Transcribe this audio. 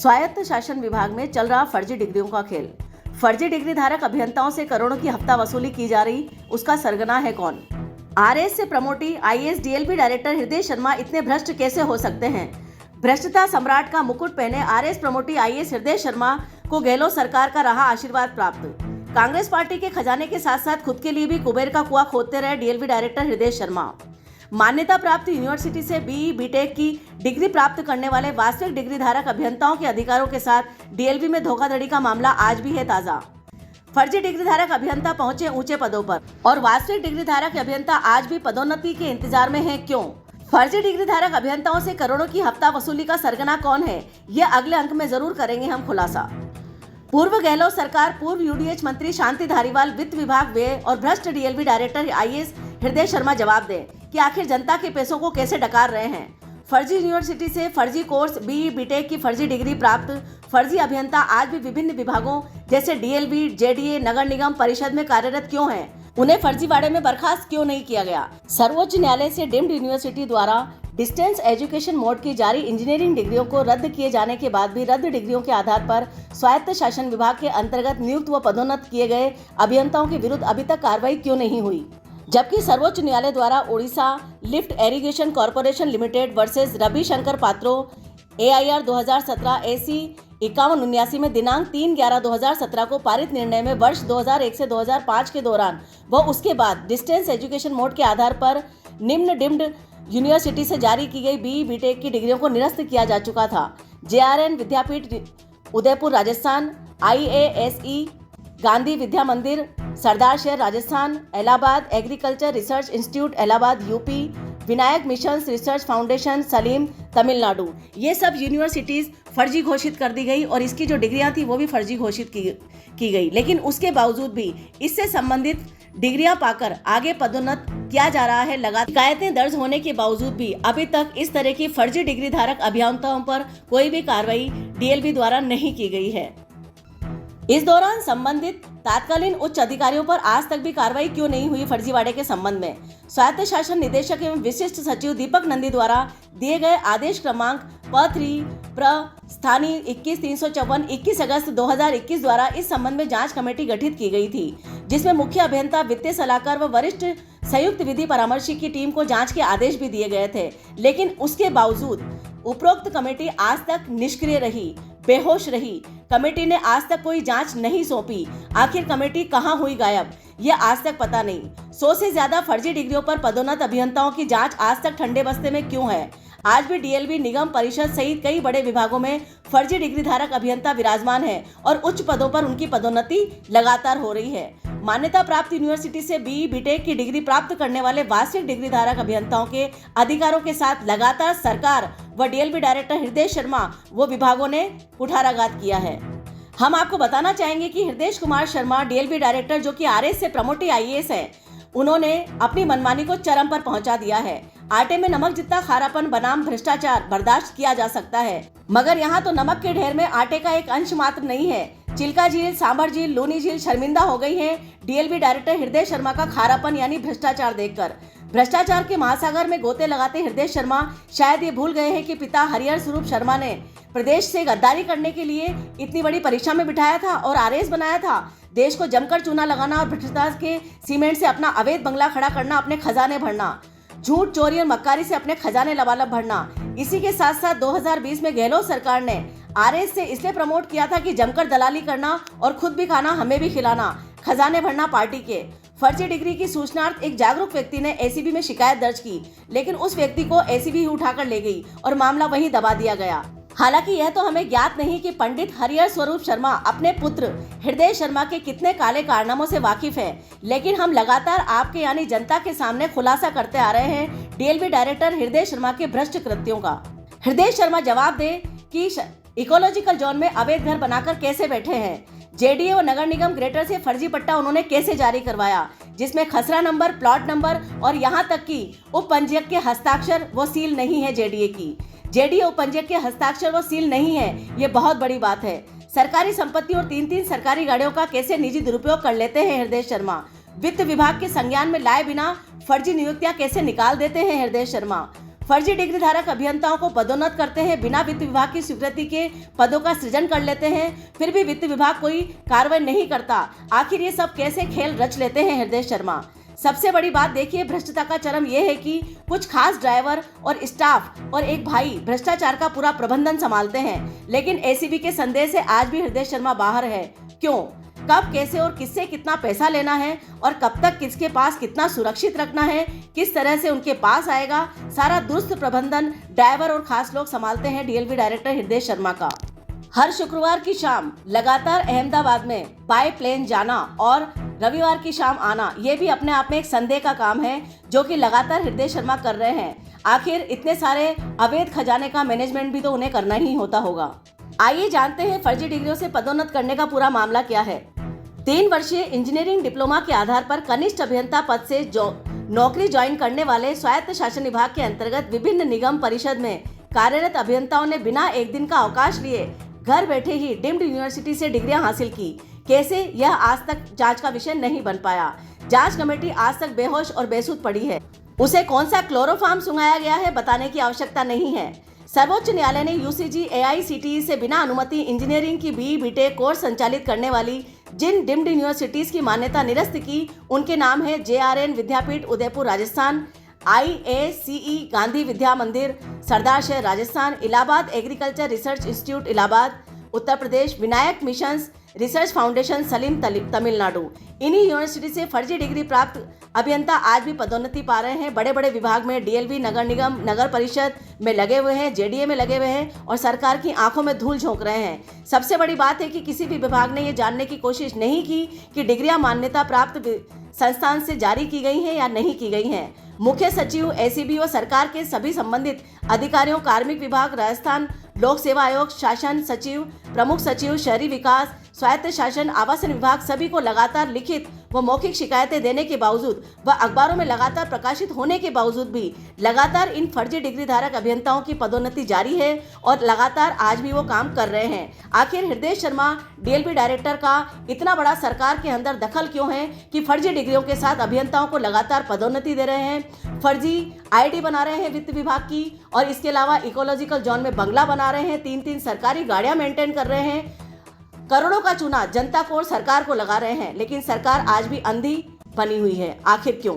स्वायत्त शासन विभाग में चल रहा फर्जी डिग्रियों का खेल। फर्जी डिग्री धारक अभियंताओं से करोड़ों की हफ्ता वसूली की जा रही, उसका सरगना है कौन? आरएस से प्रमोटी आईएएस डीएलपी डायरेक्टर हृदय शर्मा इतने भ्रष्ट कैसे हो सकते हैं? भ्रष्टता सम्राट का मुकुट पहने आरएस प्रमोटी आईएएस हृदय शर्मा को गहलोत सरकार का रहा आशीर्वाद प्राप्त। कांग्रेस पार्टी के खजाने के साथ साथ खुद के लिए भी कुबेर का कुआं खोदते रहे डीएलपी डायरेक्टर हृदय शर्मा। मान्यता प्राप्त यूनिवर्सिटी से बीई बीटेक की डिग्री प्राप्त करने वाले वास्तविक डिग्री धारक अभियंताओं के अधिकारों के साथ डीएलपी में धोखाधड़ी का मामला आज भी है ताजा। फर्जी डिग्री धारक अभियंता पहुंचे ऊंचे पदों पर और वास्तविक डिग्री धारक अभियंता आज भी पदोन्नति के इंतजार में हैं। क्यों? फर्जी डिग्री धारक अभियंताओं से करोड़ों की हफ्ता वसूली का सरगना कौन है, यह अगले अंक में जरूर करेंगे हम खुलासा। पूर्व गहलोत सरकार, पूर्व यूडीएच मंत्री शांति धारीवाल, वित्त विभाग व्यय और भ्रष्ट डीएलपी डायरेक्टर आईएएस हृदय शर्मा जवाब दें कि आखिर जनता के पैसों को कैसे डकार रहे हैं। फर्जी यूनिवर्सिटी से फर्जी कोर्स, बीई बीटेक की फर्जी डिग्री प्राप्त फर्जी अभियंता आज भी विभिन्न विभागों जैसे डीएलबी, जेडीए, नगर निगम परिषद में कार्यरत क्यों हैं? उन्हें फर्जीवाड़े में बर्खास्त क्यों नहीं किया गया? सर्वोच्च न्यायालय से डीम्ड यूनिवर्सिटी द्वारा डिस्टेंस एजुकेशन मोड की जारी इंजीनियरिंग डिग्रियों को रद्द किए जाने के बाद भी रद्द डिग्रियों के आधार पर स्वायत्त शासन विभाग के अंतर्गत नियुक्त व पदोन्नत किए गए अभियंताओं के विरुद्ध अभी तक कार्रवाई क्यों नहीं हुई? जबकि सर्वोच्च न्यायालय द्वारा Odisha lift irrigation corporation limited versus Ravi Shankar Patro AIR 2017 AC 5179 में दिनांक 3/11/2017 को पारित निर्णय में वर्ष 2001 से 2005 के दौरान व उसके बाद डिस्टेंस एजुकेशन मोड के आधार पर निम्न डिम्ड यूनिवर्सिटी से जारी की गई बीई बीटेक की डिग्रियों को निरस्त किया जा चुका था। JRN विद्यापीठ उदयपुर राजस्थान, IASE गांधी विद्या Mandir Sardarshahar Rajasthan, Allahabad agriculture research institute Allahabad UP, Vinayak mission research foundation Salem Tamil Nadu, ये सब यूनिवर्सिटीज फर्जी घोषित कर दी गई और इसकी जो डिग्रियां थी वो भी फर्जी घोषित की गई। लेकिन उसके बावजूद भी इससे संबंधित डिग्रियां पाकर आगे पदोन्नत किया जा रहा है। लगातार शिकायतें दर्ज होने के बावजूद भी अभी तक इस तरह की फर्जी डिग्री धारक अभियंताओं पर कोई भी कार्रवाई डीएलपी द्वारा नहीं की गई है। इस दौरान संबंधित तत्कालीन उच्च अधिकारियों पर आज तक भी कार्रवाई क्यों नहीं हुई? फर्जीवाड़े के संबंध में स्वायत्त शासन निदेशक एवं विशिष्ट सचिव दीपक नंदी द्वारा दिए गए आदेश क्रमांक P3 स्थानीय 21-354 21 अगस्त 2021 द्वारा इस संबंध में जांच कमेटी गठित की गई थी, जिसमें मुख्य अभियंता, वित्तीय सलाहकार व वरिष्ठ संयुक्त विधि परामर्शी की टीम को जांच के आदेश भी दिए गए थे। लेकिन उसके बावजूद उपरोक्त कमेटी आज तक निष्क्रिय रही, बेहोश रही। कमेटी ने आज तक कोई जांच नहीं सौंपी। आखिर कमेटी कहां हुई गायब, ये आज तक पता नहीं। 100 से ज्यादा फर्जी डिग्रियों पर पदोन्नत अभियंताओं की जांच आज तक ठंडे बस्ते में क्यों है? आज भी डीएलबी, निगम परिषद सहित कई बड़े विभागों में फर्जी डिग्री धारक अभियंता विराजमान है और उच्च पदों पर उनकी पदोन्नति लगातार हो रही है। मान्यता प्राप्त यूनिवर्सिटी से बीई बीटेक की डिग्री प्राप्त करने वाले वास्तविक डिग्री धारक अभियंताओं के अधिकारों के साथ लगातार सरकार व डीएलपी डायरेक्टर हृदय शर्मा वो विभागों ने कुठाराघात किया है। हम आपको बताना चाहेंगे कि हृदय कुमार शर्मा डीएलपी डायरेक्टर, जो कि आरएस से प्रमोटी आईएएस है, उन्होंने अपनी मनमानी को चरम पर पहुंचा दिया है। आटे में नमक जितना खारापन बनाम भ्रष्टाचार बर्दाश्त किया जा सकता है, मगर यहाँ तो नमक के ढेर में आटे का एक अंश मात्र नहीं है। चिल्का झील, सांभर झील, लूनी झील शर्मिंदा हो गई है डीएलपी डायरेक्टर हृदय शर्मा का खारापन यानी भ्रष्टाचार देखकर। भ्रष्टाचार के महासागर में गोते लगाते हृदय शर्मा शायद ये भूल गए हैं कि पिता हरिहर स्वरूप शर्मा ने प्रदेश से गद्दारी करने के लिए इतनी बड़ी परीक्षा में बिठाया था और आरएएस बनाया था। देश को जमकर चूना लगाना और भ्रष्टाचार के सीमेंट से अपना अवैध बंगला खड़ा करना, अपने खजाने भरना, झूठ, चोरी और मक्कारी से अपने खजाने लबालब भरना। इसी के साथ साथ 2020 में गहलोत सरकार ने आरएएस से इसलिए प्रमोट किया था कि जमकर दलाली करना और खुद भी खाना, हमें भी खिलाना, खजाने भरना पार्टी के। फर्जी डिग्री की सूचनार्थ एक जागरूक व्यक्ति ने एसीबी में शिकायत दर्ज की, लेकिन उस व्यक्ति को एसीबी ही उठाकर ले गई और मामला वहीं दबा दिया गया। हालांकि यह तो हमें ज्ञात नहीं कि पंडित हरिहर स्वरूप शर्मा अपने पुत्र हृदय शर्मा के कितने काले कारनामों से वाकिफ है, लेकिन हम लगातार आपके यानी जनता के सामने खुलासा करते आ रहे हैं डीएलपी डायरेक्टर हृदय शर्मा के भ्रष्ट कृत्यों का। हृदय शर्मा जवाब दे कि इकोलॉजिकल जोन में अवैध घर बनाकर कैसे बैठे हैं। जेडीए और नगर निगम ग्रेटर से फर्जी पट्टा उन्होंने कैसे जारी करवाया, जिसमें खसरा नंबर, प्लॉट नंबर और यहाँ तक कि उप पंजीयक के हस्ताक्षर वो सील नहीं है। जेडीए उप पंजीयक के हस्ताक्षर वो सील नहीं है, ये बहुत बड़ी बात है। सरकारी संपत्ति और 3-3 सरकारी गाड़ियों का कैसे निजी दुरुपयोग कर लेते हैं हृदय शर्मा। वित्त विभाग के संज्ञान में लाए बिना फर्जी नियुक्तियां कैसे निकाल देते हैं हृदय शर्मा। फर्जी डिग्री धारक अभियंताओं को पदोन्नत करते हैं, बिना वित्त विभाग की स्वीकृति के पदों का सृजन कर लेते हैं, फिर भी वित्त विभाग कोई कार्रवाई नहीं करता। आखिर ये सब कैसे खेल रच लेते हैं हृदय शर्मा? सबसे बड़ी बात देखिए, भ्रष्टता का चरम यह है कि कुछ खास ड्राइवर और स्टाफ और एक भाई भ्रष्टाचार का पूरा प्रबंधन संभालते हैं, लेकिन एसीबी के संदेह से आज भी हृदय शर्मा बाहर है। क्यों, कब, कैसे और किससे कितना पैसा लेना है और कब तक किसके पास कितना सुरक्षित रखना है, किस तरह से उनके पास आएगा, सारा दुरुस्त प्रबंधन ड्राइवर और खास लोग संभालते हैं डीएलपी डायरेक्टर हृदय शर्मा का। हर शुक्रवार की शाम लगातार अहमदाबाद में बाय प्लेन जाना और रविवार की शाम आना, ये भी अपने आप में एक संदेह का काम है जो कि लगातार हृदय शर्मा कर रहे हैं। आखिर इतने सारे अवैध खजाने का मैनेजमेंट भी तो उन्हें करना ही होता होगा। आइए जानते हैं फर्जी डिग्रियों से पदोन्नत करने का पूरा मामला क्या है। 3 वर्षीय इंजीनियरिंग डिप्लोमा के आधार पर कनिष्ठ अभियंता पद से नौकरी ज्वाइन करने वाले स्वायत्त शासन विभाग के अंतर्गत विभिन्न निगम परिषद में कार्यरत अभियंताओं ने बिना एक दिन का अवकाश लिए घर बैठे ही डीम्ड यूनिवर्सिटी से डिग्रियां हासिल की। कैसे, यह आज तक जांच का विषय नहीं बन पाया। जांच कमेटी आज तक बेहोश और बेसुध पड़ी है। उसे कौन सा क्लोरोफार्म सुंघाया गया है बताने की आवश्यकता नहीं है। सर्वोच्च न्यायालय ने यूजीसी एआईसीटीई से बिना अनुमति इंजीनियरिंग की बीई बीटेक कोर्स संचालित करने वाली जिन डीम्ड यूनिवर्सिटीज की मान्यता निरस्त की, उनके नाम है जेआरएन विद्यापीठ उदयपुर राजस्थान, IACE गांधी विद्या Mandir Sardarshahar Rajasthan, Allahabad agriculture research institute Allahabad Uttar Pradesh, Vinayaka missions research foundation Salem Tamil Nadu. इन्हीं यूनिवर्सिटी से फर्जी डिग्री प्राप्त अभियंता आज भी पदोन्नति पा रहे हैं। बड़े बड़े विभाग में डीएलवी, नगर निगम, नगर परिषद में लगे हुए हैं, जेडीए में लगे हुए हैं और सरकार की आंखों में धूल झोंक रहे हैं। सबसे बड़ी बात है कि किसी भी विभाग ने ये जानने की कोशिश नहीं की कि डिग्रियां मान्यता प्राप्त संस्थान से जारी की गई हैं या नहीं की गई हैं। मुख्य सचिव, एसीबी व सरकार के सभी संबंधित अधिकारियों, कार्मिक विभाग, राजस्थान लोक सेवा आयोग, शासन सचिव, प्रमुख सचिव, शहरी विकास, स्वायत्त शासन, आवासन विभाग सभी को लगातार लिखित व मौखिक शिकायतें देने के बावजूद व अखबारों में लगातार प्रकाशित होने के बावजूद भी लगातार इन फर्जी डिग्री धारक अभियंताओं की पदोन्नति जारी है और लगातार आज भी वो काम कर रहे हैं। आखिर हृदय शर्मा डीएलपी डायरेक्टर का इतना बड़ा सरकार के अंदर दखल क्यों है कि फर्जी डिग्रियों के साथ अभियंताओं को लगातार पदोन्नति दे रहे हैं, फर्जी आईडी बना रहे हैं वित्त विभाग की, और इसके अलावा इकोलॉजिकल जोन में बंगला बना रहे हैं, 3-3 सरकारी गाड़ियां मेंटेन कर रहे हैं, करोड़ों का चूना जनता को और सरकार को लगा रहे हैं, लेकिन सरकार आज भी अंधी बनी हुई है। आखिर क्यों?